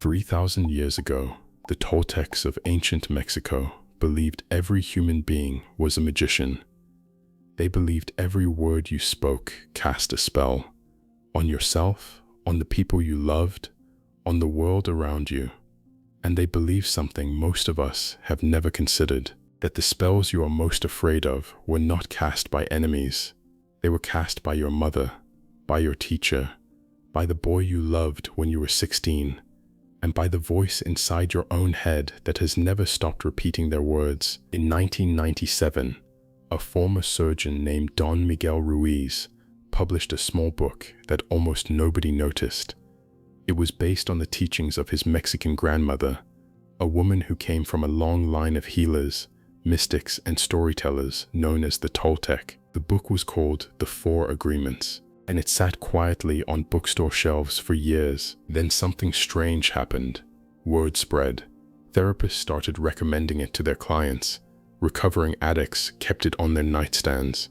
3,000 years ago, the Toltecs of ancient Mexico believed every human being was a magician. They believed every word you spoke cast a spell on yourself, on the people you loved, on the world around you. And they believed something most of us have never considered, that the spells you are most afraid of were not cast by enemies. They were cast by your mother, by your teacher, by the boy you loved when you were 16, and by the voice inside your own head that has never stopped repeating their words. In 1997, a former surgeon named Don Miguel Ruiz published a small book that almost nobody noticed. It was based on the teachings of his Mexican grandmother, a woman who came from a long line of healers, mystics, and storytellers known as the Toltec. The book was called The Four Agreements, and it sat quietly on bookstore shelves for years. Then something strange happened. Word spread. Therapists started recommending it to their clients. Recovering addicts kept it on their nightstands.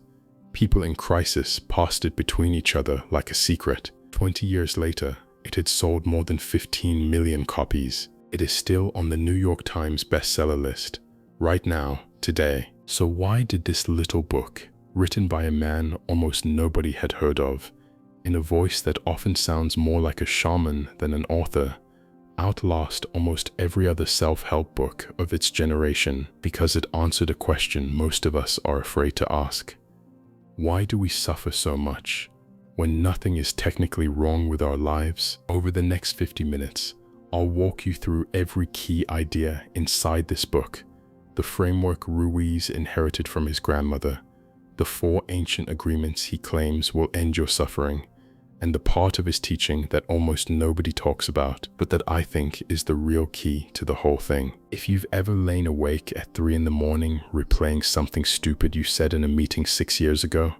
People in crisis passed it between each other like a secret. 20 years later, it had sold more than 15 million copies. It is still on the New York Times bestseller list, right now, today. So why did this little book, written by a man almost nobody had heard of, in a voice that often sounds more like a shaman than an author, outlast almost every other self-help book of its generation? Because it answered a question most of us are afraid to ask. Why do we suffer so much when nothing is technically wrong with our lives? Over the next 50 minutes, I'll walk you through every key idea inside this book, the framework Ruiz inherited from his grandmother, the 4 ancient agreements he claims will end your suffering, and the part of his teaching that almost nobody talks about, but that I think is the real key to the whole thing. If you've ever lain awake at 3 in the morning replaying something stupid you said in a meeting 6 years ago,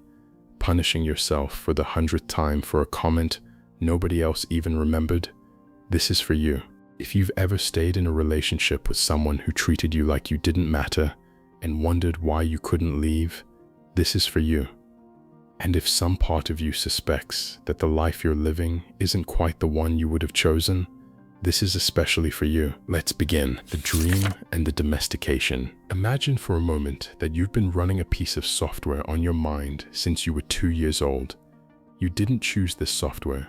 punishing yourself for the 100th time for a comment nobody else even remembered, this is for you. If you've ever stayed in a relationship with someone who treated you like you didn't matter and wondered why you couldn't leave, this is for you. And if some part of you suspects that the life you're living isn't quite the one you would have chosen, this is especially for you. Let's begin. The dream and the domestication. Imagine for a moment that you've been running a piece of software on your mind since you were 2 years old. You didn't choose this software.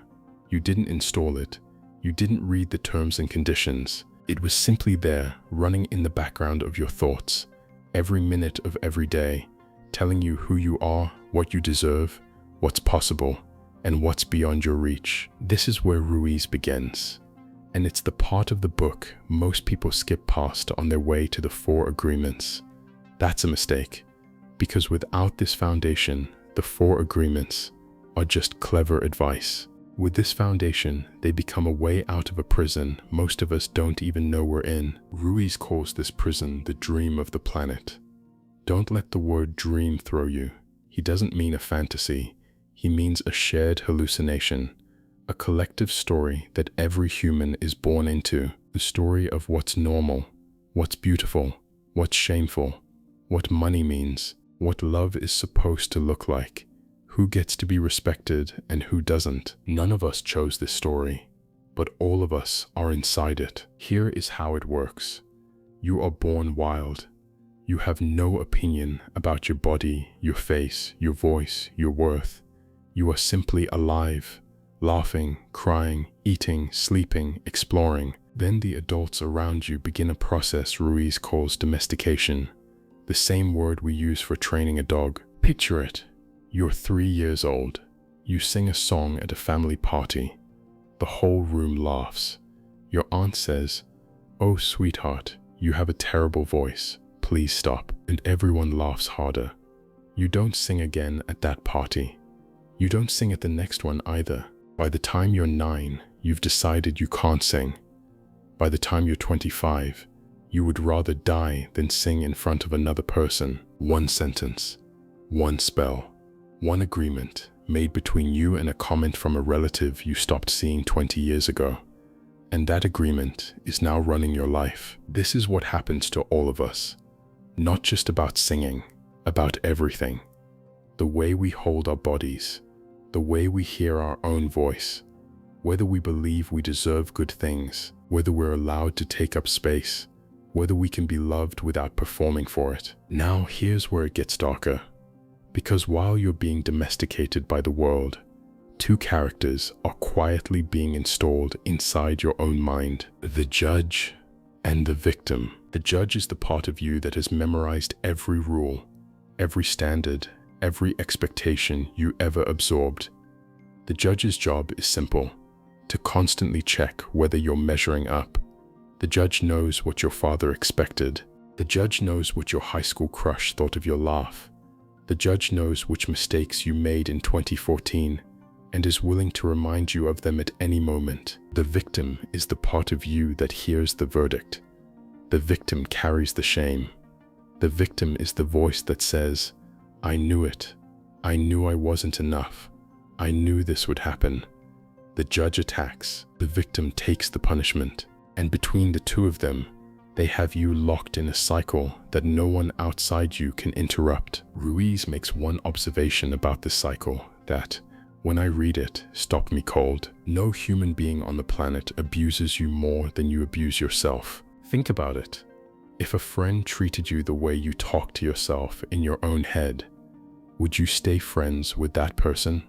You didn't install it. You didn't read the terms and conditions. It was simply there, running in the background of your thoughts, every minute of every day, telling you who you are, what you deserve, what's possible, and what's beyond your reach. This is where Ruiz begins. And it's the part of the book most people skip past on their way to the 4 agreements. That's a mistake, because without this foundation, the 4 agreements are just clever advice. With this foundation, they become a way out of a prison most of us don't even know we're in. Ruiz calls this prison the dream of the planet. Don't let the word dream throw you. He doesn't mean a fantasy. He means a shared hallucination, a collective story that every human is born into. The story of what's normal, what's beautiful, what's shameful, what money means, what love is supposed to look like, who gets to be respected and who doesn't. None of us chose this story, but all of us are inside it. Here is how it works. You are born wild. You have no opinion about your body, your face, your voice, your worth. You are simply alive, laughing, crying, eating, sleeping, exploring. Then the adults around you begin a process Ruiz calls domestication, the same word we use for training a dog. Picture it. You're 3 years old. You sing a song at a family party. The whole room laughs. Your aunt says, "Oh, sweetheart, you have a terrible voice. Please stop." And everyone laughs harder. You don't sing again at that party. You don't sing at the next one either. By the time you're 9, you've decided you can't sing. By the time you're 25, you would rather die than sing in front of another person. One sentence, one spell, one agreement made between you and a comment from a relative you stopped seeing 20 years ago. And that agreement is now running your life. This is what happens to all of us. Not just about singing, about everything. The way we hold our bodies, the way we hear our own voice, whether we believe we deserve good things, whether we're allowed to take up space, whether we can be loved without performing for it. Now, here's where it gets darker. Because while you're being domesticated by the world, two characters are quietly being installed inside your own mind: the judge and the victim. The judge is the part of you that has memorized every rule, every standard, every expectation you ever absorbed. The judge's job is simple: to constantly check whether you're measuring up. The judge knows what your father expected. The judge knows what your high school crush thought of your laugh. The judge knows which mistakes you made in 2014 and is willing to remind you of them at any moment. The victim is the part of you that hears the verdict. The victim carries the shame. The victim is the voice that says, "I knew it. I knew I wasn't enough. I knew this would happen." The judge attacks. The victim takes the punishment. And between the two of them, they have you locked in a cycle that no one outside you can interrupt. Ruiz makes one observation about this cycle that, when I read it, stopped me cold. No human being on the planet abuses you more than you abuse yourself. Think about it. If a friend treated you the way you talk to yourself in your own head, would you stay friends with that person?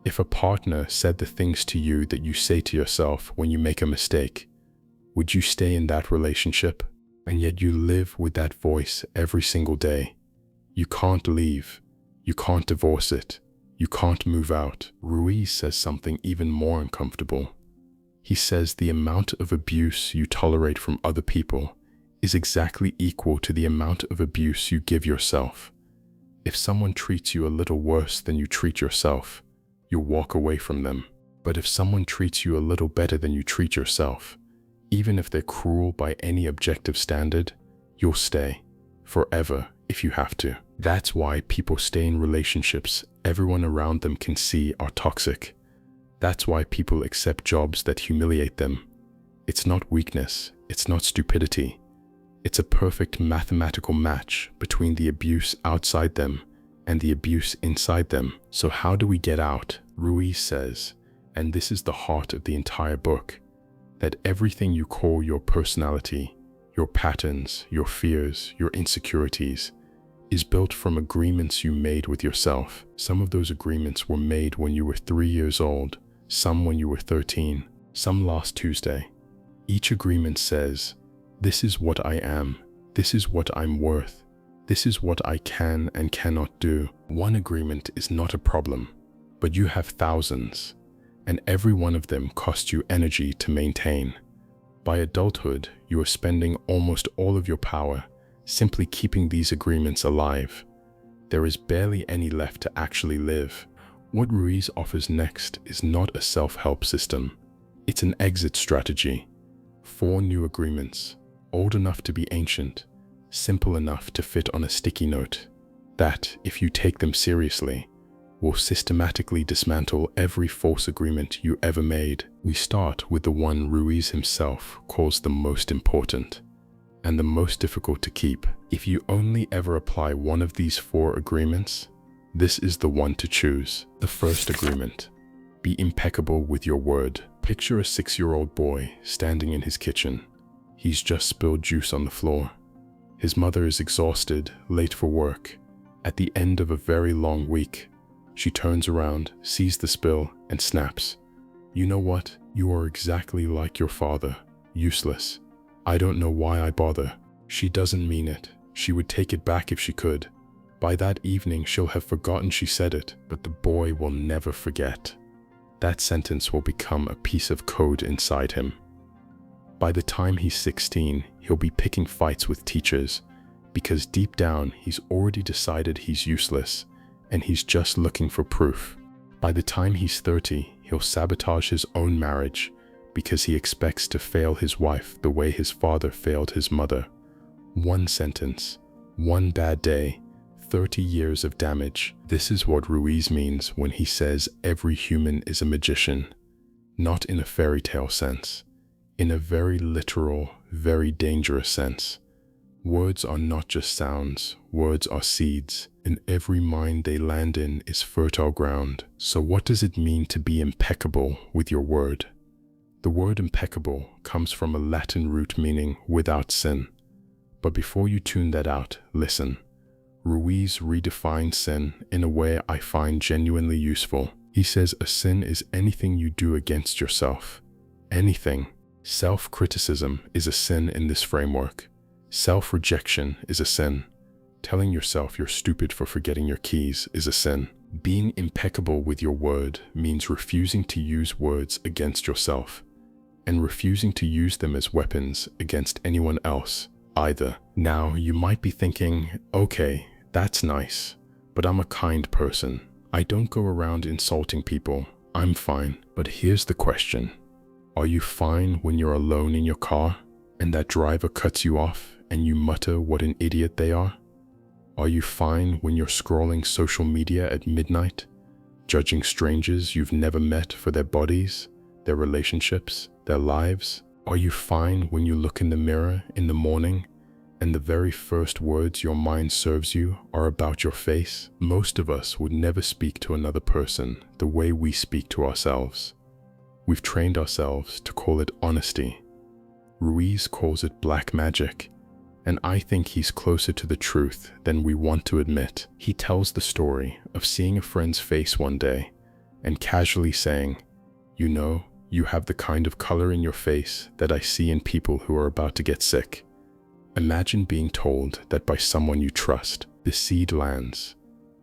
If a partner said the things to you that you say to yourself when you make a mistake, would you stay in that relationship? And yet you live with that voice every single day. You can't leave. You can't divorce it. You can't move out. Ruiz says something even more uncomfortable. He says the amount of abuse you tolerate from other people is exactly equal to the amount of abuse you give yourself. If someone treats you a little worse than you treat yourself, you'll walk away from them. But if someone treats you a little better than you treat yourself, even if they're cruel by any objective standard, you'll stay forever if you have to. That's why people stay in relationships everyone around them can see are toxic. That's why people accept jobs that humiliate them. It's not weakness, it's not stupidity. It's a perfect mathematical match between the abuse outside them and the abuse inside them. So how do we get out? Ruiz says, and this is the heart of the entire book, that everything you call your personality, your patterns, your fears, your insecurities, is built from agreements you made with yourself. Some of those agreements were made when you were 3 years old, some when you were 13, some last Tuesday. Each agreement says, this is what I am, this is what I'm worth, this is what I can and cannot do. One agreement is not a problem, but you have thousands, and every one of them costs you energy to maintain. By adulthood, you are spending almost all of your power simply keeping these agreements alive. There is barely any left to actually live. What Ruiz offers next is not a self-help system. It's an exit strategy. 4 new agreements, old enough to be ancient, simple enough to fit on a sticky note, that, if you take them seriously, will systematically dismantle every false agreement you ever made. We start with the one Ruiz himself calls the most important and the most difficult to keep. If you only ever apply one of these 4 agreements, this is the one to choose. The first agreement: be impeccable with your word. Picture a 6-year-old boy standing in his kitchen. He's just spilled juice on the floor. His mother is exhausted, late for work, at the end of a very long week. She turns around, sees the spill, and snaps. You know what? You are exactly like your father. Useless. I don't know why I bother. She doesn't mean it. She would take it back if she could. By that evening, she'll have forgotten she said it, but the boy will never forget. That sentence will become a piece of code inside him. By the time he's 16, he'll be picking fights with teachers, because deep down, he's already decided he's useless, and he's just looking for proof. By the time he's 30, he'll sabotage his own marriage, because he expects to fail his wife the way his father failed his mother. One sentence, one bad day, 30 years of damage. This is what Ruiz means when he says every human is a magician. Not in a fairy tale sense, in a very literal, very dangerous sense. Words are not just sounds, words are seeds, and every mind they land in is fertile ground. So what does it mean to be impeccable with your word? The word impeccable comes from a Latin root meaning without sin. But before you tune that out, listen. Ruiz redefines sin in a way I find genuinely useful. He says a sin is anything you do against yourself. Anything. Self-criticism is a sin in this framework. Self-rejection is a sin. Telling yourself you're stupid for forgetting your keys is a sin. Being impeccable with your word means refusing to use words against yourself and refusing to use them as weapons against anyone else either. Now, you might be thinking, okay, that's nice, but I'm a kind person. I don't go around insulting people. I'm fine. But here's the question. Are you fine when you're alone in your car and that driver cuts you off and you mutter what an idiot they are? Are you fine when you're scrolling social media at midnight, judging strangers you've never met for their bodies, their relationships, their lives? Are you fine when you look in the mirror in the morning and the very first words your mind serves you are about your face? Most of us would never speak to another person the way we speak to ourselves. We've trained ourselves to call it honesty. Ruiz calls it black magic, and I think he's closer to the truth than we want to admit. He tells the story of seeing a friend's face one day and casually saying, "You know, you have the kind of color in your face that I see in people who are about to get sick." Imagine being told that by someone you trust. The seed lands.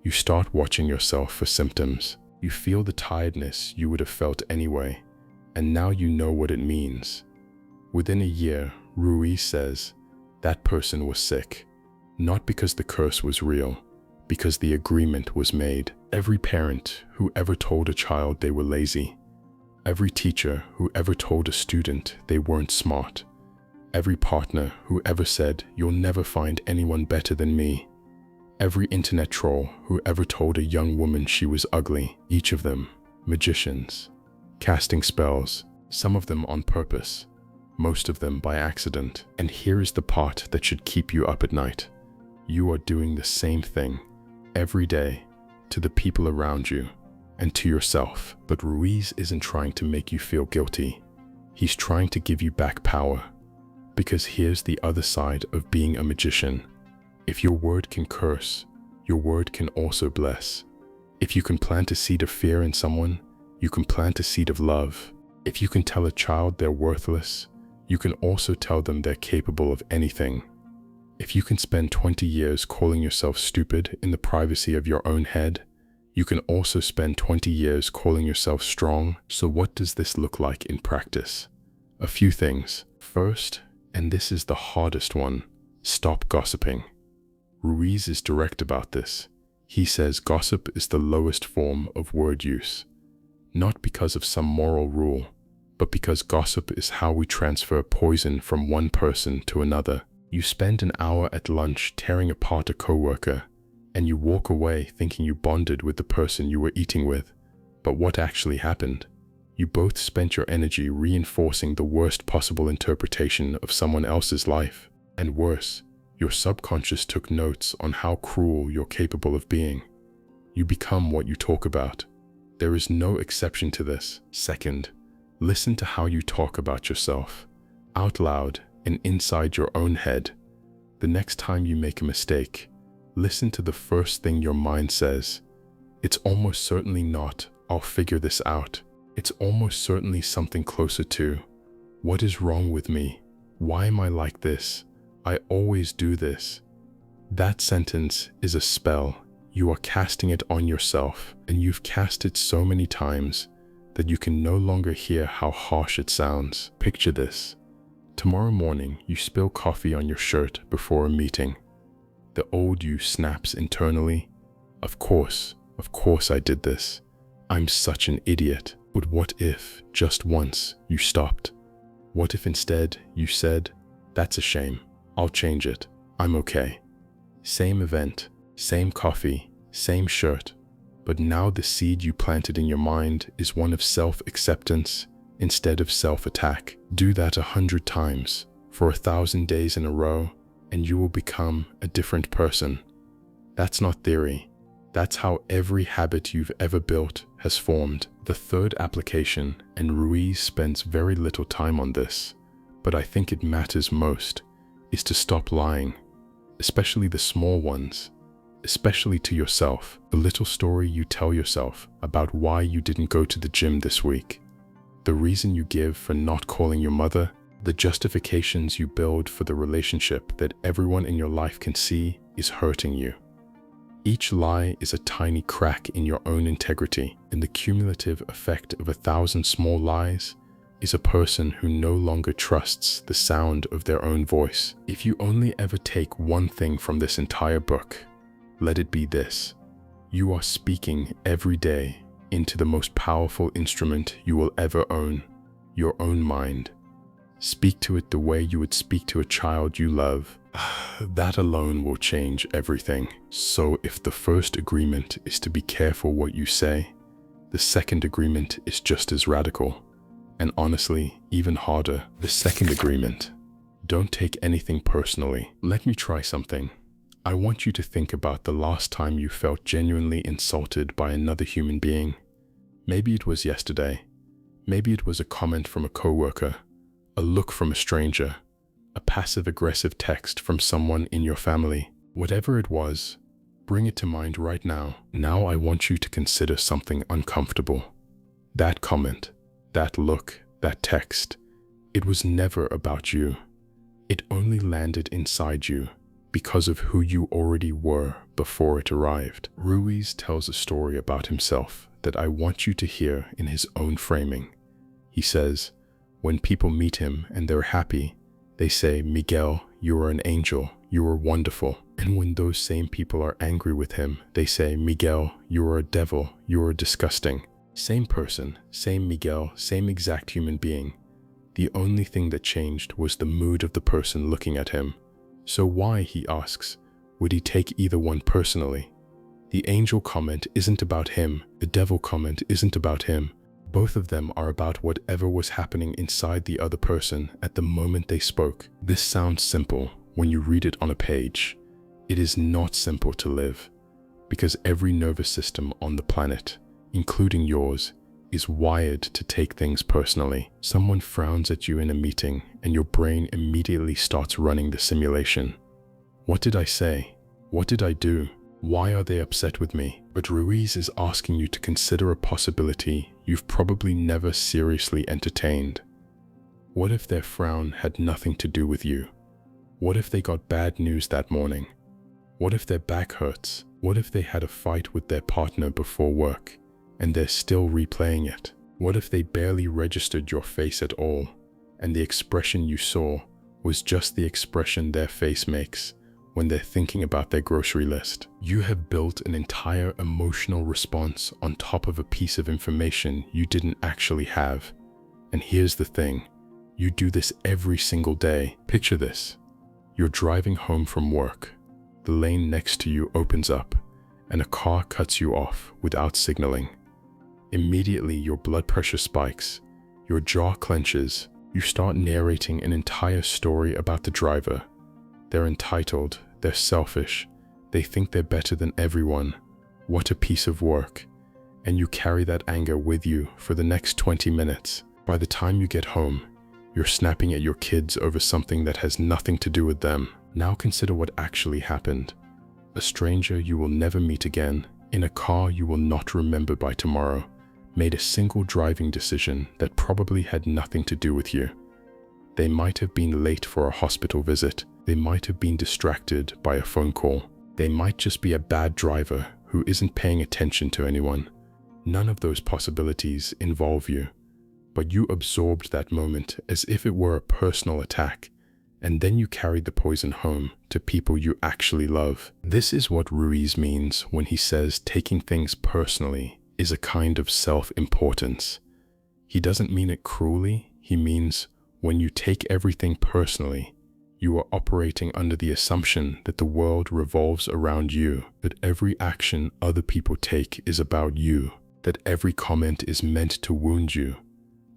You start watching yourself for symptoms. You feel the tiredness you would have felt anyway, and now you know what it means. Within a year, Ruiz says, that person was sick, not because the curse was real, because the agreement was made. Every parent who ever told a child they were lazy, every teacher who ever told a student they weren't smart, every partner who ever said, "You'll never find anyone better than me," every internet troll who ever told a young woman she was ugly, each of them magicians, casting spells, some of them on purpose, most of them by accident. And here is the part that should keep you up at night. You are doing the same thing every day to the people around you and to yourself. But Ruiz isn't trying to make you feel guilty. He's trying to give you back power. Because here's the other side of being a magician. If your word can curse, your word can also bless. If you can plant a seed of fear in someone, you can plant a seed of love. If you can tell a child they're worthless, you can also tell them they're capable of anything. If you can spend 20 years calling yourself stupid in the privacy of your own head, you can also spend 20 years calling yourself strong. So what does this look like in practice? A few things. First, and this is the hardest one, stop gossiping. Ruiz is direct about this. He says gossip is the lowest form of word use, not because of some moral rule, but because gossip is how we transfer poison from one person to another. You spend an hour at lunch tearing apart a coworker, and you walk away thinking you bonded with the person you were eating with. But what actually happened? You both spent your energy reinforcing the worst possible interpretation of someone else's life. And worse, your subconscious took notes on how cruel you're capable of being. You become what you talk about. There is no exception to this. Second, listen to how you talk about yourself, out loud and inside your own head. The next time you make a mistake, listen to the first thing your mind says. It's almost certainly not, "I'll figure this out." It's almost certainly something closer to, "What is wrong with me? Why am I like this? I always do this." That sentence is a spell. You are casting it on yourself, and you've cast it so many times that you can no longer hear how harsh it sounds. Picture this. Tomorrow morning, you spill coffee on your shirt before a meeting. The old you snaps internally. Of course I did this. I'm such an idiot." But what if, just once, you stopped? What if instead you said, "That's a shame. I'll change it. I'm okay." Same event, same coffee, same shirt. But now the seed you planted in your mind is one of self-acceptance instead of self-attack. Do that 100 times for 1,000 days in a row, and you will become a different person. That's not theory. That's how every habit you've ever built has formed. The third application, and Ruiz spends very little time on this, but I think it matters most, is to stop lying, especially the small ones, especially to yourself. The little story you tell yourself about why you didn't go to the gym this week, the reason you give for not calling your mother, the justifications you build for the relationship that everyone in your life can see is hurting you. Each lie is a tiny crack in your own integrity, and the cumulative effect of 1,000 small lies is a person who no longer trusts the sound of their own voice. If you only ever take one thing from this entire book, let it be this: you are speaking every day into the most powerful instrument you will ever own, your own mind. Speak to it the way you would speak to a child you love. That alone will change everything. So if the first agreement is to be careful what you say, the second agreement is just as radical. And honestly, even harder. The second agreement: don't take anything personally. Let me try something. I want you to think about the last time you felt genuinely insulted by another human being. Maybe it was yesterday. Maybe it was a comment from a coworker, a look from a stranger, a passive-aggressive text from someone in your family. Whatever it was, bring it to mind right now. Now I want you to consider something uncomfortable. That comment, that look, that text, it was never about you. It only landed inside you because of who you already were before it arrived. Ruiz tells a story about himself that I want you to hear in his own framing. He says, when people meet him and they're happy, they say, "Miguel, you are an angel, you are wonderful." And when those same people are angry with him, they say, "Miguel, you are a devil, you are disgusting." Same person, same Miguel, same exact human being. The only thing that changed was the mood of the person looking at him. So why, he asks, would he take either one personally? The angel comment isn't about him, the devil comment isn't about him. Both of them are about whatever was happening inside the other person at the moment they spoke. This sounds simple when you read it on a page. It is not simple to live, because every nervous system on the planet, including yours, is wired to take things personally. Someone frowns at you in a meeting and your brain immediately starts running the simulation. What did I say? What did I do? Why are they upset with me? But Ruiz is asking you to consider a possibility you've probably never seriously entertained. What if their frown had nothing to do with you? What if they got bad news that morning? What if their back hurts? What if they had a fight with their partner before work and they're still replaying it? What if they barely registered your face at all and the expression you saw was just the expression their face makes when they're thinking about their grocery list? You have built an entire emotional response on top of a piece of information you didn't actually have. And here's the thing, you do this every single day. Picture this. You're driving home from work. The lane next to you opens up and a car cuts you off without signaling. Immediately your blood pressure spikes, your jaw clenches, you start narrating an entire story about the driver. They're entitled, they're selfish, they think they're better than everyone. What a piece of work. And you carry that anger with you for the next 20 minutes. By the time you get home, you're snapping at your kids over something that has nothing to do with them. Now consider what actually happened. A stranger you will never meet again, in a car you will not remember by tomorrow, made a single driving decision that probably had nothing to do with you. They might have been late for a hospital visit. They might have been distracted by a phone call. They might just be a bad driver who isn't paying attention to anyone. None of those possibilities involve you, but you absorbed that moment as if it were a personal attack, and then you carried the poison home to people you actually love. This is what Ruiz means when he says taking things personally is a kind of self-importance. He doesn't mean it cruelly. He means when you take everything personally, you are operating under the assumption that the world revolves around you, that every action other people take is about you, that every comment is meant to wound you,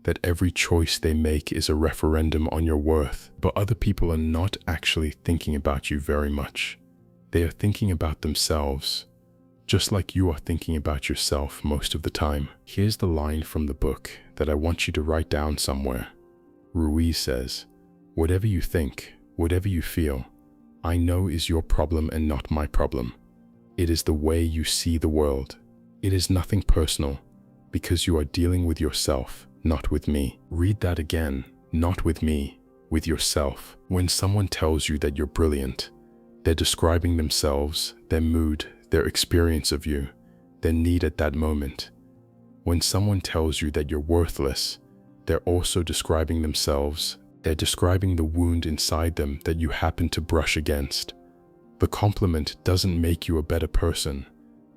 that every choice they make is a referendum on your worth. But other people are not actually thinking about you very much. They are thinking about themselves, just like you are thinking about yourself most of the time. Here's the line from the book that I want you to write down somewhere. Ruiz says, "Whatever you think, whatever you feel, I know is your problem and not my problem. It is the way you see the world. It is nothing personal, because you are dealing with yourself, not with me." Read that again. Not with me, with yourself. When someone tells you that you're brilliant, they're describing themselves, their mood, their experience of you, their need at that moment. When someone tells you that you're worthless, they're also describing themselves. They're describing the wound inside them that you happen to brush against. The compliment doesn't make you a better person.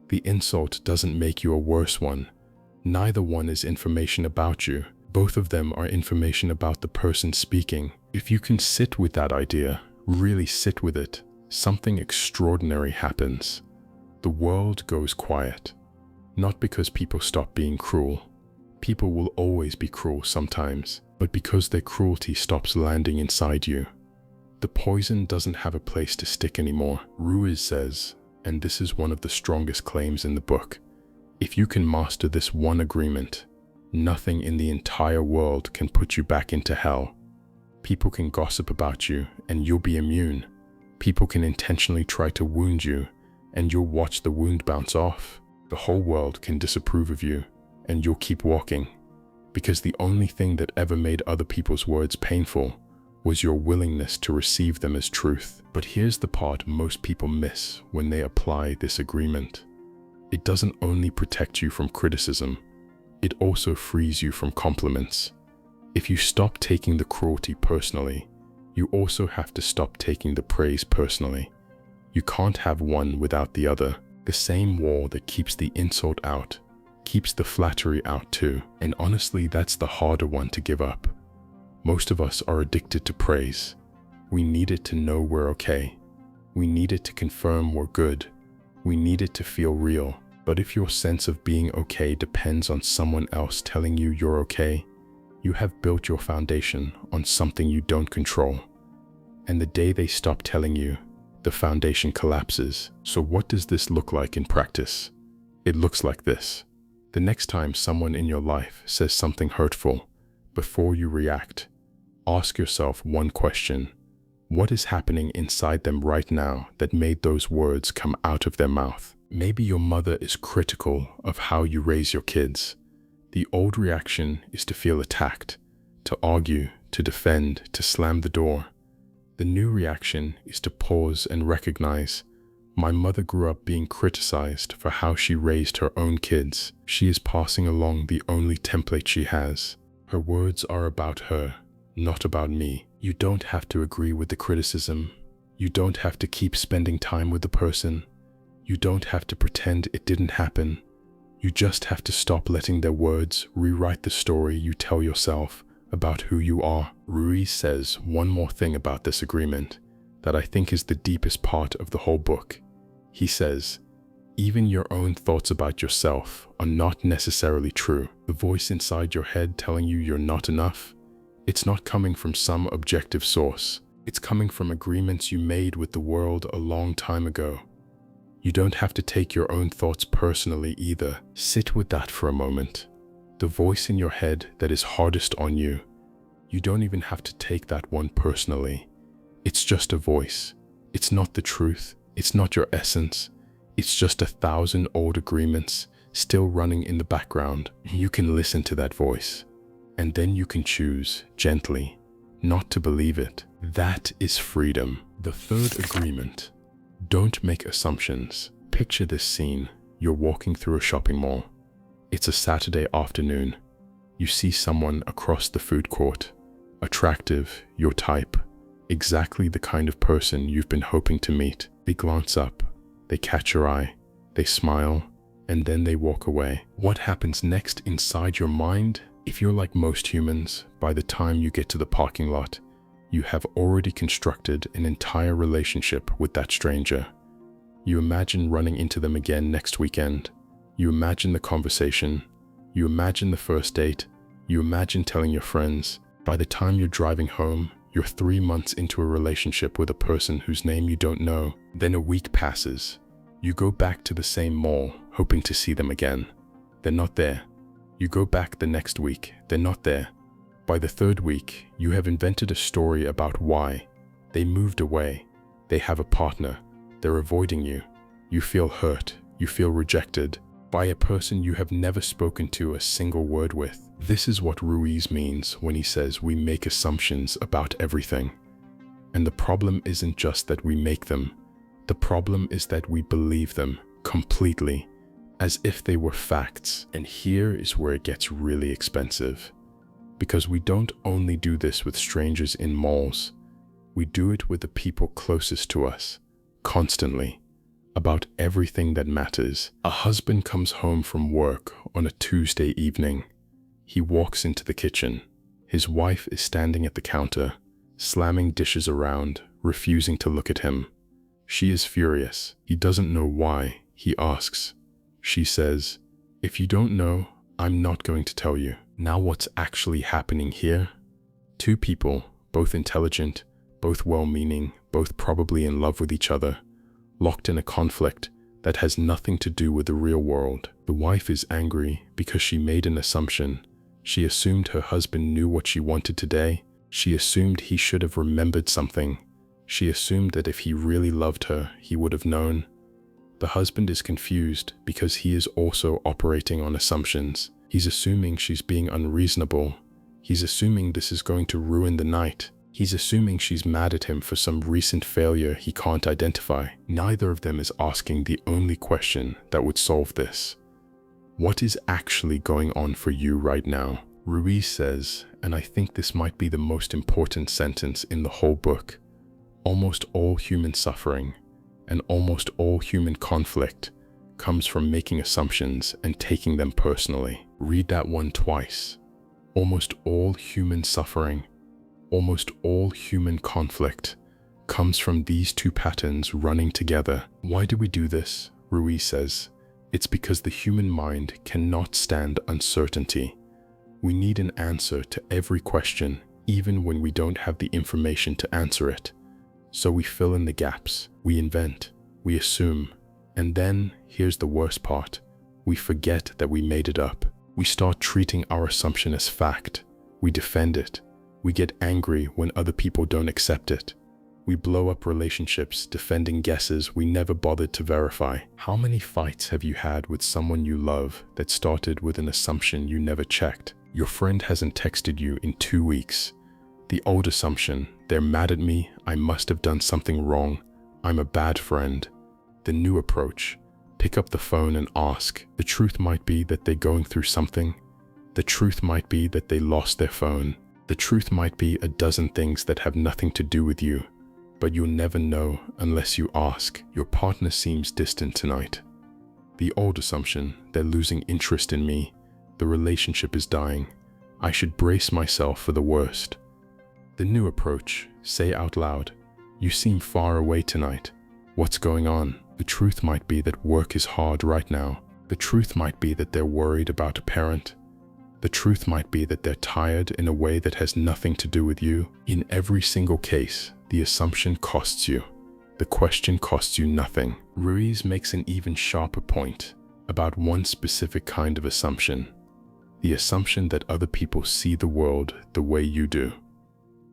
The insult doesn't make you a worse one. Neither one is information about you. Both of them are information about the person speaking. If you can sit with that idea, really sit with it, something extraordinary happens. The world goes quiet. Not because people stop being cruel. People will always be cruel sometimes, but because their cruelty stops landing inside you. The poison doesn't have a place to stick anymore. Ruiz says, and this is one of the strongest claims in the book, if you can master this one agreement, nothing in the entire world can put you back into hell. People can gossip about you and you'll be immune. People can intentionally try to wound you and you'll watch the wound bounce off. The whole world can disapprove of you and you'll keep walking, because the only thing that ever made other people's words painful was your willingness to receive them as truth. But here's the part most people miss when they apply this agreement. It doesn't only protect you from criticism, it also frees you from compliments. If you stop taking the cruelty personally, you also have to stop taking the praise personally. You can't have one without the other. The same wall that keeps the insult out keeps the flattery out too. And honestly, that's the harder one to give up. Most of us are addicted to praise. We need it to know we're okay. We need it to confirm we're good. We need it to feel real. But if your sense of being okay depends on someone else telling you you're okay, you have built your foundation on something you don't control. And the day they stop telling you, the foundation collapses. So what does this look like in practice? It looks like this. The next time someone in your life says something hurtful, before you react, ask yourself one question. What is happening inside them right now that made those words come out of their mouth? Maybe your mother is critical of how you raise your kids. The old reaction is to feel attacked, to argue, to defend, to slam the door. The new reaction is to pause and recognize, my mother grew up being criticized for how she raised her own kids. She is passing along the only template she has. Her words are about her, not about me. You don't have to agree with the criticism. You don't have to keep spending time with the person. You don't have to pretend it didn't happen. You just have to stop letting their words rewrite the story you tell yourself about who you are. Ruiz says one more thing about this agreement that I think is the deepest part of the whole book. He says, even your own thoughts about yourself are not necessarily true. The voice inside your head telling you you're not enough, it's not coming from some objective source. It's coming from agreements you made with the world a long time ago. You don't have to take your own thoughts personally either. Sit with that for a moment. The voice in your head that is hardest on you, you don't even have to take that one personally. It's just a voice. It's not the truth. It's not your essence. It's just 1,000 old agreements still running in the background. You can listen to that voice, and then you can choose gently not to believe it. That is freedom. The third agreement. Don't make assumptions. Picture this scene. You're walking through a shopping mall. It's a Saturday afternoon. You see someone across the food court. Attractive, your type. Exactly the kind of person you've been hoping to meet. They glance up. They catch your eye. They smile. And then they walk away. What happens next inside your mind? If you're like most humans, by the time you get to the parking lot, you have already constructed an entire relationship with that stranger. You imagine running into them again next weekend. You imagine the conversation. You imagine the first date. You imagine telling your friends. By the time you're driving home, you're 3 months into a relationship with a person whose name you don't know. Then a week passes. You go back to the same mall, hoping to see them again. They're not there. You go back the next week. They're not there. By the 3rd week, you have invented a story about why. They moved away. They have a partner. They're avoiding you. You feel hurt. You feel rejected by a person you have never spoken to a single word with. This is what Ruiz means when he says we make assumptions about everything. And the problem isn't just that we make them. The problem is that we believe them completely, as if they were facts. And here is where it gets really expensive. Because we don't only do this with strangers in malls, we do it with the people closest to us, constantly, about everything that matters. A husband comes home from work on a Tuesday evening. He walks into the kitchen. His wife is standing at the counter, slamming dishes around, refusing to look at him. She is furious. He doesn't know why. He asks. She says, "If you don't know, I'm not going to tell you." Now what's actually happening here? 2 people, both intelligent, both well-meaning, both probably in love with each other, locked in a conflict that has nothing to do with the real world. The wife is angry because she made an assumption. She assumed her husband knew what she wanted today. She assumed he should have remembered something. She assumed that if he really loved her, he would have known. The husband is confused because he is also operating on assumptions. He's assuming she's being unreasonable. He's assuming this is going to ruin the night. He's assuming she's mad at him for some recent failure he can't identify. Neither of them is asking the only question that would solve this. What is actually going on for you right now? Ruiz says, and I think this might be the most important sentence in the whole book, almost all human suffering and almost all human conflict comes from making assumptions and taking them personally. Read that one twice. Almost all human suffering, almost all human conflict comes from these 2 patterns running together. Why do we do this? Ruiz says, it's because the human mind cannot stand uncertainty. We need an answer to every question, even when we don't have the information to answer it. So we fill in the gaps, we invent, we assume, and then, here's the worst part, we forget that we made it up. We start treating our assumption as fact. We defend it. We get angry when other people don't accept it. We blow up relationships defending guesses we never bothered to verify. How many fights have you had with someone you love that started with an assumption you never checked? Your friend hasn't texted you in 2 weeks. The old assumption, they're mad at me, I must have done something wrong, I'm a bad friend. The new approach, pick up the phone and ask. The truth might be that they're going through something. The truth might be that they lost their phone. The truth might be a dozen things that have nothing to do with you. But you'll never know unless you ask. Your partner seems distant tonight. The old assumption, they're losing interest in me. The relationship is dying. I should brace myself for the worst. The new approach, say out loud, you seem far away tonight. What's going on? The truth might be that work is hard right now. The truth might be that they're worried about a parent. The truth might be that they're tired in a way that has nothing to do with you. In every single case, the assumption costs you. The question costs you nothing. Ruiz makes an even sharper point about one specific kind of assumption. The assumption that other people see the world the way you do.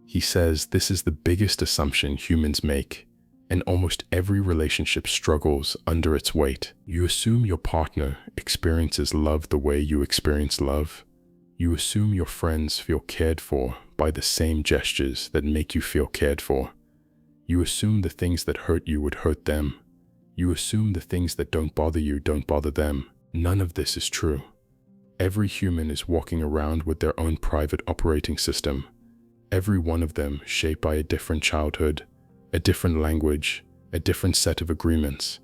He says this is the biggest assumption humans make, and almost every relationship struggles under its weight. You assume your partner experiences love the way you experience love. You assume your friends feel cared for by the same gestures that make you feel cared for. You assume the things that hurt you would hurt them. You assume the things that don't bother you don't bother them. None of this is true. Every human is walking around with their own private operating system. Every one of them shaped by a different childhood, a different language, a different set of agreements.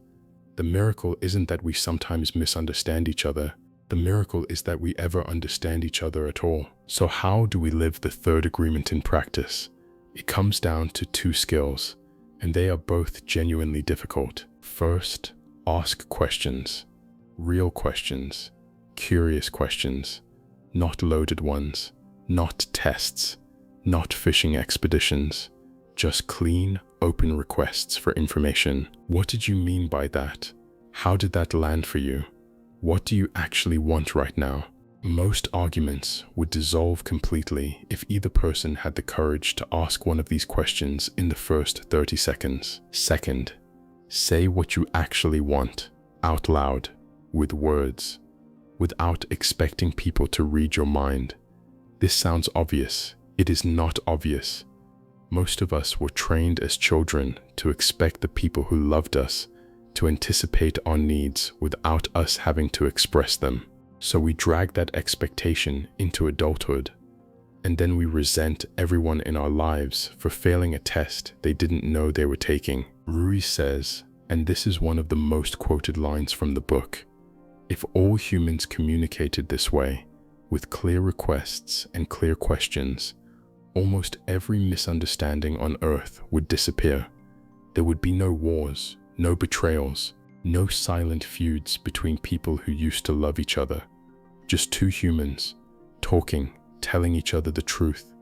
The miracle isn't that we sometimes misunderstand each other. The miracle is that we ever understand each other at all. So how do we live the third agreement in practice? It comes down to 2 skills, and they are both genuinely difficult. First, ask questions. Real questions. Curious questions. not loaded ones, not tests, not fishing expeditions, just clean, open requests for information. What did you mean by that? How did that land for you? What do you actually want right now? Most arguments would dissolve completely if either person had the courage to ask one of these questions in the first 30 seconds. Second, say what you actually want, out loud, with words, without expecting people to read your mind. This sounds obvious. It is not obvious. Most of us were trained as children to expect the people who loved us to anticipate our needs without us having to express them. So we drag that expectation into adulthood, and then we resent everyone in our lives for failing a test they didn't know they were taking. Ruiz says, and this is one of the most quoted lines from the book, if all humans communicated this way, with clear requests and clear questions, almost every misunderstanding on Earth would disappear. There would be no wars, no betrayals, no silent feuds between people who used to love each other. Just two humans, talking, telling each other the truth,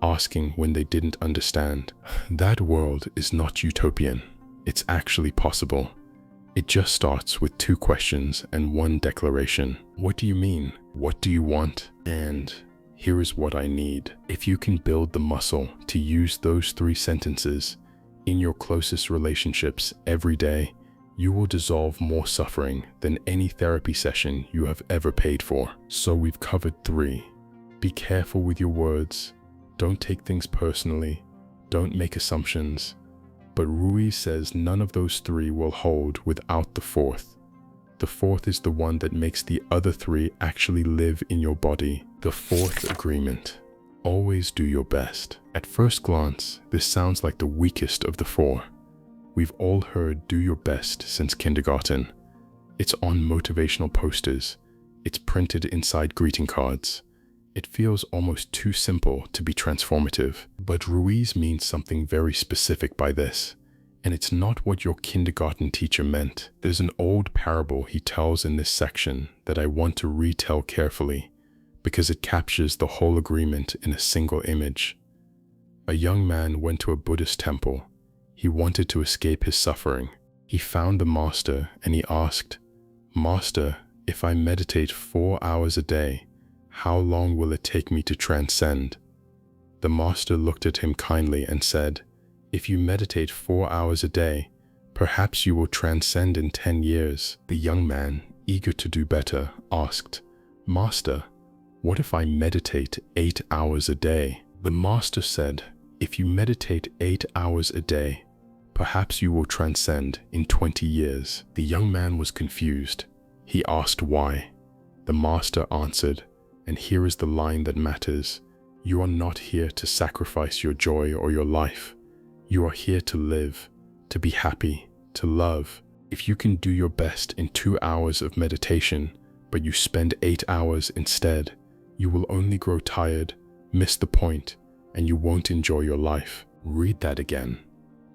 asking when they didn't understand. That world is not utopian. It's actually possible. It just starts with two questions and one declaration. What do you mean? What do you want? And here is what I need. If you can build the muscle to use those 3 sentences in your closest relationships every day, you will dissolve more suffering than any therapy session you have ever paid for. So we've covered 3. Be careful with your words. Don't take things personally. Don't make assumptions. But Ruiz says none of those 3 will hold without the 4th. The 4th is the one that makes the other 3 actually live in your body. The 4th agreement. Always do your best. At first glance, this sounds like the weakest of the 4. We've all heard do your best since kindergarten. It's on motivational posters. It's printed inside greeting cards. It feels almost too simple to be transformative. But Ruiz means something very specific by this, and it's not what your kindergarten teacher meant. There's an old parable he tells in this section that I want to retell carefully, because it captures the whole agreement in a single image. A young man went to a Buddhist temple. He wanted to escape his suffering. He found the master and he asked, "Master, if I meditate 4 hours a day, how long will it take me to transcend?" The master looked at him kindly and said, "If you meditate 4 hours a day, perhaps you will transcend in 10 years. The young man, eager to do better, asked, "Master, what if I meditate 8 hours a day?" The master said, "If you meditate 8 hours a day, perhaps you will transcend in 20 years. The young man was confused. He asked why. The master answered, and here is the line that matters. You are not here to sacrifice your joy or your life. You are here to live, to be happy, to love. If you can do your best in 2 hours of meditation, but you spend 8 hours instead, you will only grow tired, miss the point, and you won't enjoy your life." Read that again.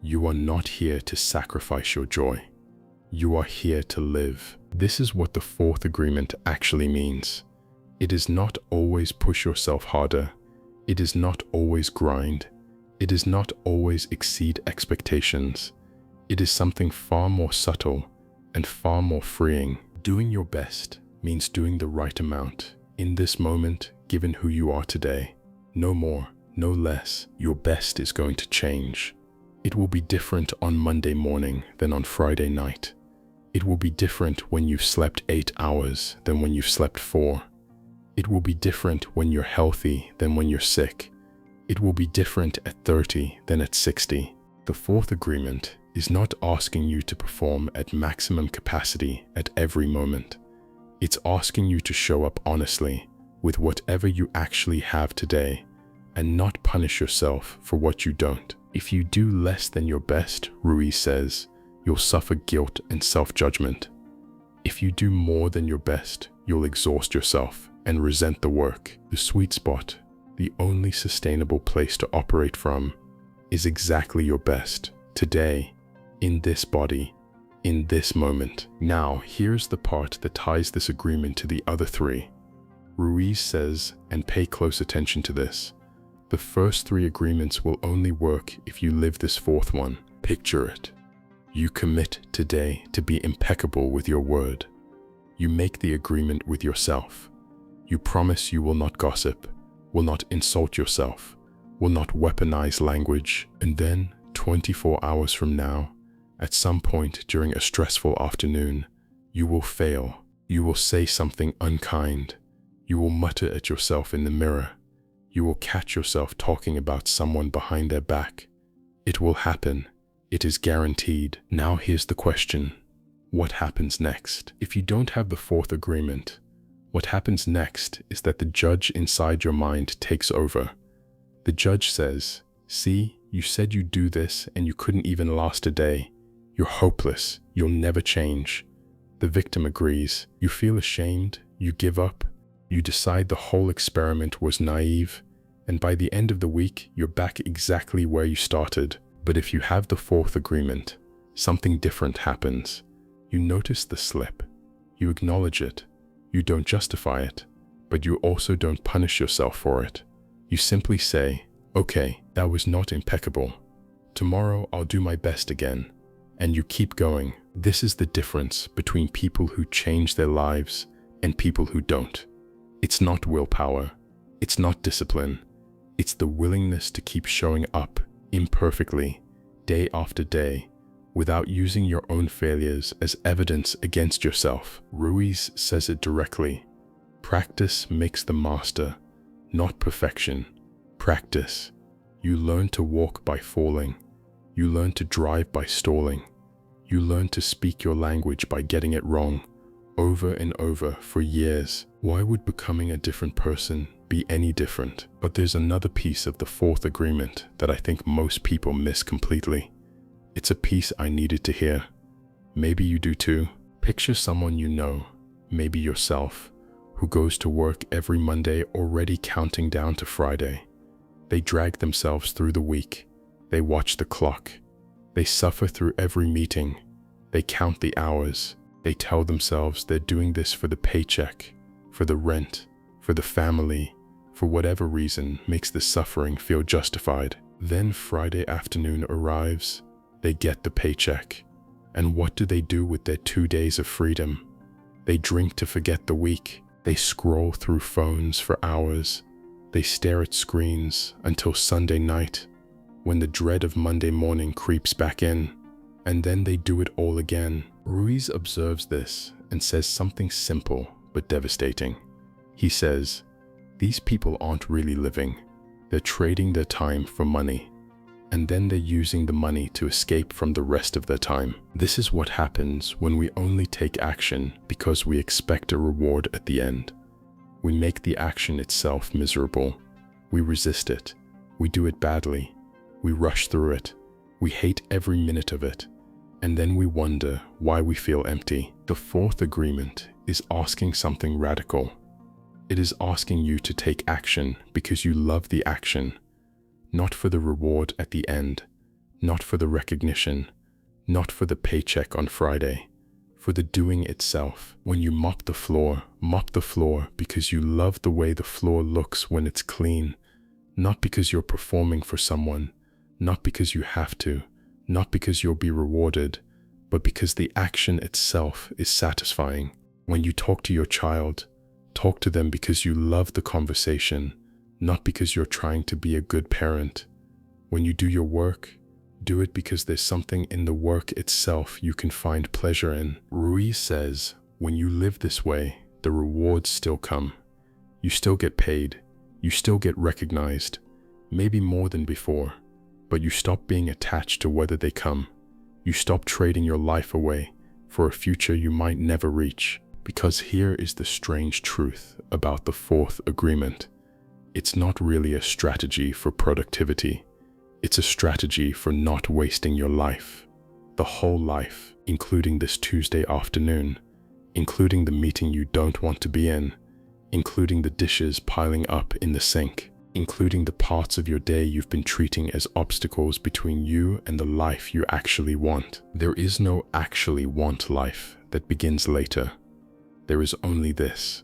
You are not here to sacrifice your joy. You are here to live. This is what the 4th agreement actually means. It is not always push yourself harder. It is not always grind. It is not always exceed expectations. It is something far more subtle and far more freeing. Doing your best means doing the right amount in this moment, given who you are today. No more, no less. Your best is going to change. It will be different on Monday morning than on Friday night. It will be different when you've slept 8 hours than when you've slept 4. It will be different when you're healthy than when you're sick. It will be different at 30 than at 60. The 4th agreement is not asking you to perform at maximum capacity at every moment. It's asking you to show up honestly with whatever you actually have today and not punish yourself for what you don't. If you do less than your best, Ruiz says, you'll suffer guilt and self-judgment. If you do more than your best, you'll exhaust yourself and resent the work. The sweet spot, the only sustainable place to operate from, is exactly your best, today, in this body, in this moment. Now, here's the part that ties this agreement to the other 3. Ruiz says, and pay close attention to this, the first 3 agreements will only work if you live this 4th one. Picture it. You commit today to be impeccable with your word. You make the agreement with yourself. You promise you will not gossip, will not insult yourself, will not weaponize language, and then 24 hours from now, at some point during a stressful afternoon, you will fail. You will say something unkind. You will mutter at yourself in the mirror. You will catch yourself talking about someone behind their back. It will happen. It is guaranteed. Now here's the question. What happens next? If you don't have the 4th agreement, what happens next is that the judge inside your mind takes over. The judge says, see, you said you'd do this and you couldn't even last a day. You're hopeless. You'll never change. The victim agrees. You feel ashamed. You give up. You decide the whole experiment was naive. And by the end of the week, you're back exactly where you started. But if you have the 4th agreement, something different happens. You notice the slip. You acknowledge it. You don't justify it, but you also don't punish yourself for it. You simply say, okay, that was not impeccable. Tomorrow I'll do my best again. And you keep going. This is the difference between people who change their lives and people who don't. It's not willpower. It's not discipline. It's the willingness to keep showing up imperfectly, day after day, without using your own failures as evidence against yourself. Ruiz says it directly. Practice makes the master, not perfection. Practice. You learn to walk by falling. You learn to drive by stalling. You learn to speak your language by getting it wrong, over and over for years. Why would becoming a different person be any different? But there's another piece of the 4th agreement that I think most people miss completely. It's a piece I needed to hear. Maybe you do too. Picture someone you know, maybe yourself, who goes to work every Monday already counting down to Friday. They drag themselves through the week. They watch the clock. They suffer through every meeting. They count the hours. They tell themselves they're doing this for the paycheck, for the rent, for the family, for whatever reason makes the suffering feel justified. Then Friday afternoon arrives. They get the paycheck. And what do they do with their 2 days of freedom? They drink to forget the week. They scroll through phones for hours. They stare at screens until Sunday night, when the dread of Monday morning creeps back in. And then they do it all again. Ruiz observes this and says something simple but devastating. He says, these people aren't really living. They're trading their time for money. And then they're using the money to escape from the rest of their time. This is what happens when we only take action because we expect a reward at the end. We make the action itself miserable. We resist it. We do it badly. We rush through it. We hate every minute of it. And then we wonder why we feel empty. The 4th agreement is asking something radical. It is asking you to take action because you love the action. Not for the reward at the end, not for the recognition, not for the paycheck on Friday, for the doing itself. When you mop the floor because you love the way the floor looks when it's clean, not because you're performing for someone, not because you have to, not because you'll be rewarded, but because the action itself is satisfying. When you talk to your child, talk to them because you love the conversation, not because you're trying to be a good parent. When you do your work, do it because there's something in the work itself you can find pleasure in. Ruiz says, when you live this way, the rewards still come. You still get paid. You still get recognized, maybe more than before, but you stop being attached to whether they come. You stop trading your life away for a future you might never reach. Because here is the strange truth about the 4th agreement. It's not really a strategy for productivity. It's a strategy for not wasting your life. The whole life, including this Tuesday afternoon, including the meeting you don't want to be in, including the dishes piling up in the sink, including the parts of your day you've been treating as obstacles between you and the life you actually want. There is no actually want life that begins later. There is only this.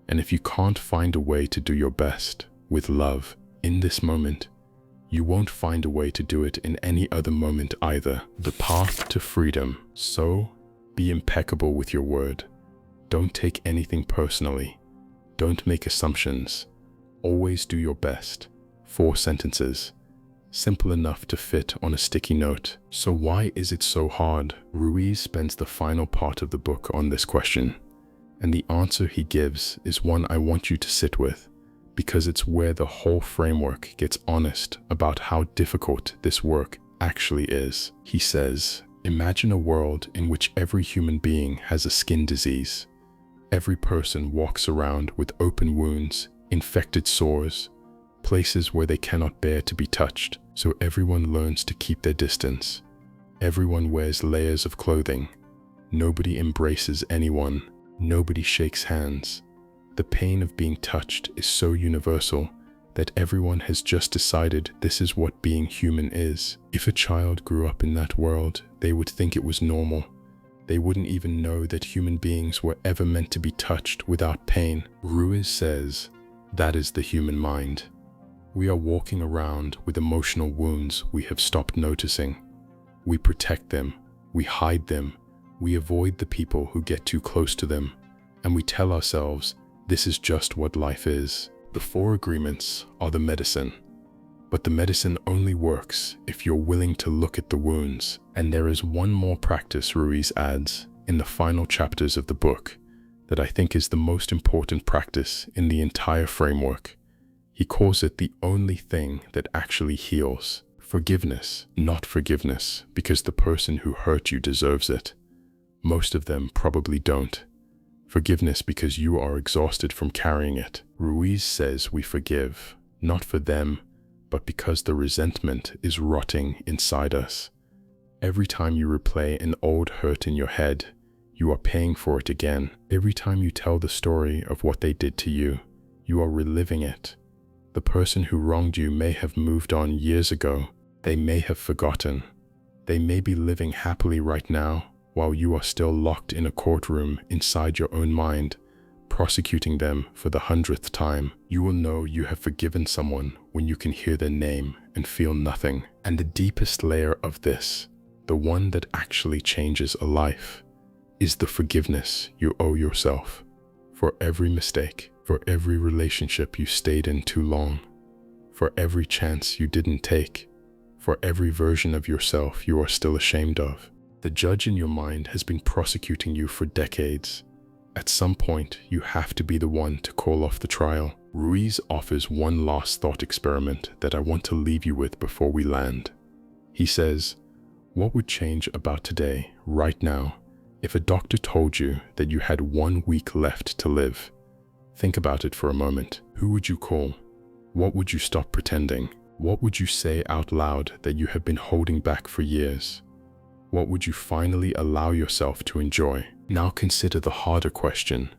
And if you can't find a way to do your best with love in this moment, you won't find a way to do it in any other moment either. The path to freedom. So, be impeccable with your word. Don't take anything personally. Don't make assumptions. Always do your best. 4 sentences. Simple enough to fit on a sticky note. So why is it so hard? Ruiz spends the final part of the book on this question. And the answer he gives is one I want you to sit with, because it's where the whole framework gets honest about how difficult this work actually is. He says, imagine a world in which every human being has a skin disease. Every person walks around with open wounds, infected sores, places where they cannot bear to be touched, so everyone learns to keep their distance. Everyone wears layers of clothing. Nobody embraces anyone. Nobody shakes hands. The pain of being touched is so universal that everyone has just decided this is what being human is. If a child grew up in that world, they would think it was normal. They wouldn't even know that human beings were ever meant to be touched without pain. Ruiz says, that is the human mind. We are walking around with emotional wounds we have stopped noticing. We protect them, we hide them, we avoid the people who get too close to them, and we tell ourselves, this is just what life is. The 4 agreements are the medicine, but the medicine only works if you're willing to look at the wounds. And there is one more practice Ruiz adds in the final chapters of the book that I think is the most important practice in the entire framework. He calls it the only thing that actually heals. Forgiveness, not forgiveness because the person who hurt you deserves it. Most of them probably don't. Forgiveness because you are exhausted from carrying it. Ruiz says we forgive, not for them, but because the resentment is rotting inside us. Every time you replay an old hurt in your head, you are paying for it again. Every time you tell the story of what they did to you, you are reliving it. The person who wronged you may have moved on years ago. They may have forgotten. They may be living happily right now, while you are still locked in a courtroom inside your own mind, prosecuting them for the 100th time. You will know you have forgiven someone when you can hear their name and feel nothing. And the deepest layer of this, the one that actually changes a life, is the forgiveness you owe yourself for every mistake, for every relationship you stayed in too long, for every chance you didn't take, for every version of yourself you are still ashamed of. The judge in your mind has been prosecuting you for decades. At some point, you have to be the one to call off the trial. Ruiz offers one last thought experiment that I want to leave you with before we land. He says, what would change about today, right now, if a doctor told you that you had 1 week left to live? Think about it for a moment. Who would you call? What would you stop pretending? What would you say out loud that you have been holding back for years? What would you finally allow yourself to enjoy? Now consider the harder question.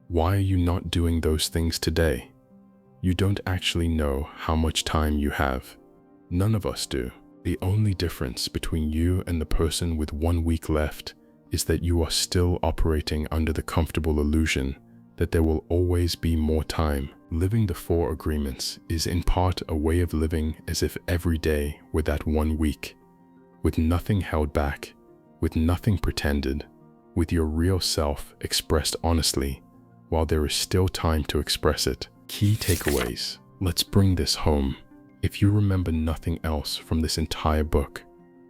Why are you not doing those things today? You don't actually know how much time you have. None of us do. The only difference between you and the person with 1 week left is that you are still operating under the comfortable illusion that there will always be more time. Living the 4 agreements is in part a way of living as if every day were that 1 week, with nothing held back, with nothing pretended, with your real self expressed honestly, while there is still time to express it. Key takeaways. Let's bring this home. If you remember nothing else from this entire book,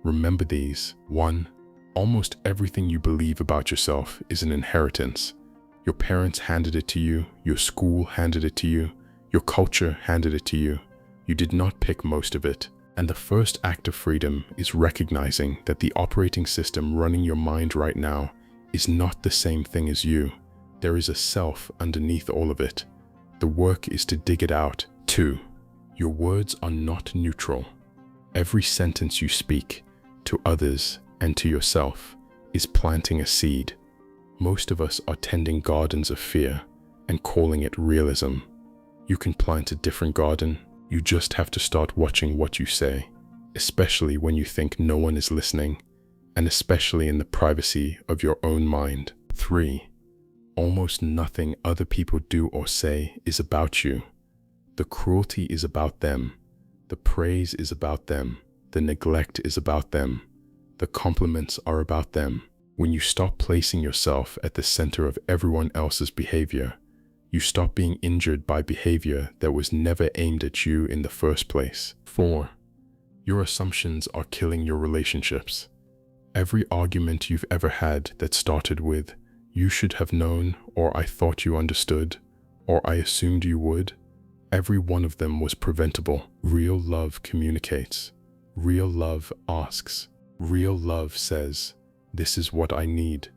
remember these. 1. Almost everything you believe about yourself is an inheritance. Your parents handed it to you, your school handed it to you, your culture handed it to you. You did not pick most of it. And the first act of freedom is recognizing that the operating system running your mind right now is not the same thing as you. There is a self underneath all of it. The work is to dig it out. 2. Your words are not neutral. Every sentence you speak, to others and to yourself, is planting a seed. Most of us are tending gardens of fear and calling it realism. You can plant a different garden. You just have to start watching what you say, especially when you think no one is listening, and especially in the privacy of your own mind. 3. Almost nothing other people do or say is about you. The cruelty is about them. The praise is about them. The neglect is about them. The compliments are about them. When you stop placing yourself at the center of everyone else's behavior, you stop being injured by behavior that was never aimed at you in the first place. 4. Your assumptions are killing your relationships. Every argument you've ever had that started with, "You should have known," or "I thought you understood," or "I assumed you would," every one of them was preventable. Real love communicates. Real love asks. Real love says, "This is what I need."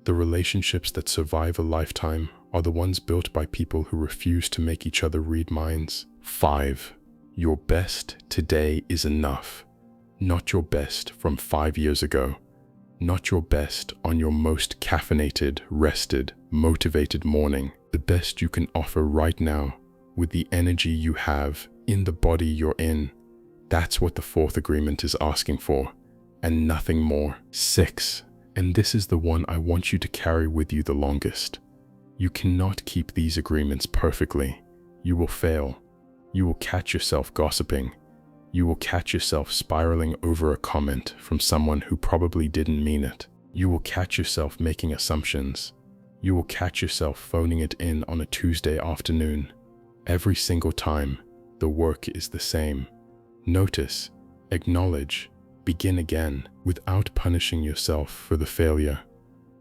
The relationships that survive a lifetime are the ones built by people who refuse to make each other read minds. 5. Your best today is enough. Not your best from 5 years ago. Not your best on your most caffeinated, rested, motivated morning. The best you can offer right now, with the energy you have, in the body you're in. That's what the 4th agreement is asking for, and nothing more. 6. And this is the one I want you to carry with you the longest. You cannot keep these agreements perfectly. You will fail. You will catch yourself gossiping. You will catch yourself spiraling over a comment from someone who probably didn't mean it. You will catch yourself making assumptions. You will catch yourself phoning it in on a Tuesday afternoon. Every single time, the work is the same. Notice, acknowledge, begin again without punishing yourself for the failure.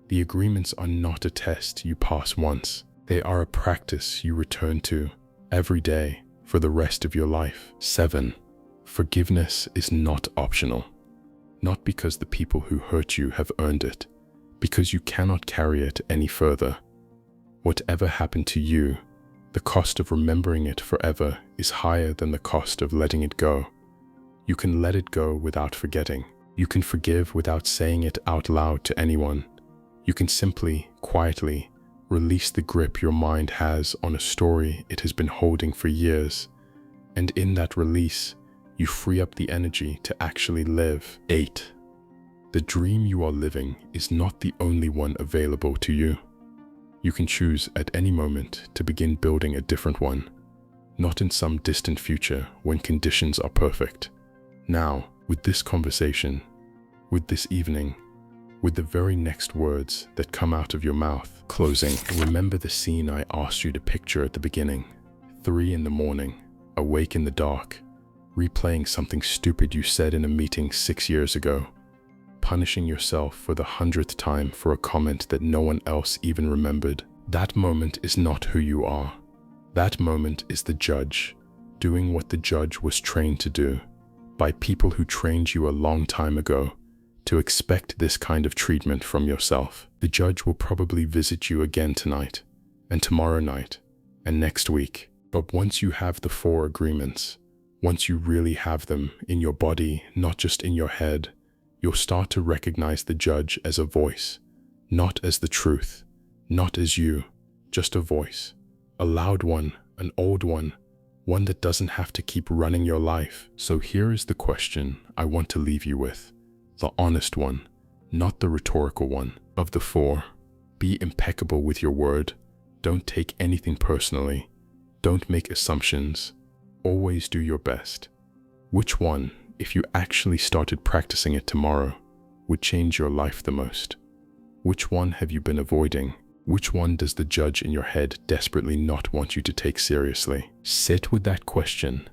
The agreements are not a test you pass once. They are a practice you return to every day for the rest of your life. 7. Forgiveness is not optional. Not because the people who hurt you have earned it, because you cannot carry it any further. Whatever happened to you, the cost of remembering it forever is higher than the cost of letting it go. You can let it go without forgetting. You can forgive without saying it out loud to anyone. You can simply, quietly, release the grip your mind has on a story it has been holding for years. And in that release, you free up the energy to actually live. 8. The dream you are living is not the only one available to you. You can choose at any moment to begin building a different one, not in some distant future when conditions are perfect. Now, with this conversation, with this evening, with the very next words that come out of your mouth. Closing. Remember the scene I asked you to picture at the beginning. 3 in the morning, awake in the dark, replaying something stupid you said in a meeting 6 years ago, punishing yourself for the 100th time for a comment that no one else even remembered. That moment is not who you are. That moment is the judge, doing what the judge was trained to do, by people who trained you a long time ago, to expect this kind of treatment from yourself. The judge will probably visit you again tonight, and tomorrow night, and next week. But once you have the 4 agreements, once you really have them in your body, not just in your head, you'll start to recognize the judge as a voice, not as the truth, not as you, just a voice, a loud one, an old one that doesn't have to keep running your life. So here is the question I want to leave you with. The honest one, not the rhetorical one. Of the 4, be impeccable with your word. Don't take anything personally. Don't make assumptions. Always do your best. Which one, if you actually started practicing it tomorrow, would change your life the most? Which one have you been avoiding? Which one does the judge in your head desperately not want you to take seriously? Sit with that question.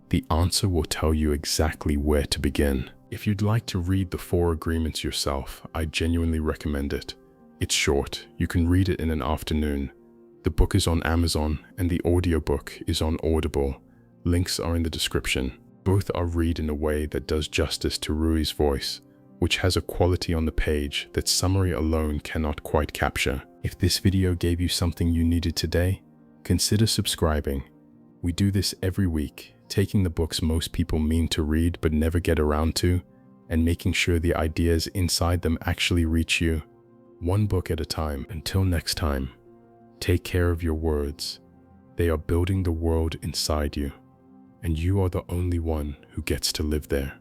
The answer will tell you exactly where to begin. If you'd like to read the 4 agreements yourself, I genuinely recommend it. It's short. You can read it in an afternoon. The book is on Amazon and the audiobook is on Audible. Links are in the description. Both are read in a way that does justice to Rui's voice, which has a quality on the page that summary alone cannot quite capture. If this video gave you something you needed today, consider subscribing. We do this every week, taking the books most people mean to read but never get around to, and making sure the ideas inside them actually reach you, one book at a time. Until next time, take care of your words. They are building the world inside you, and you are the only one who gets to live there.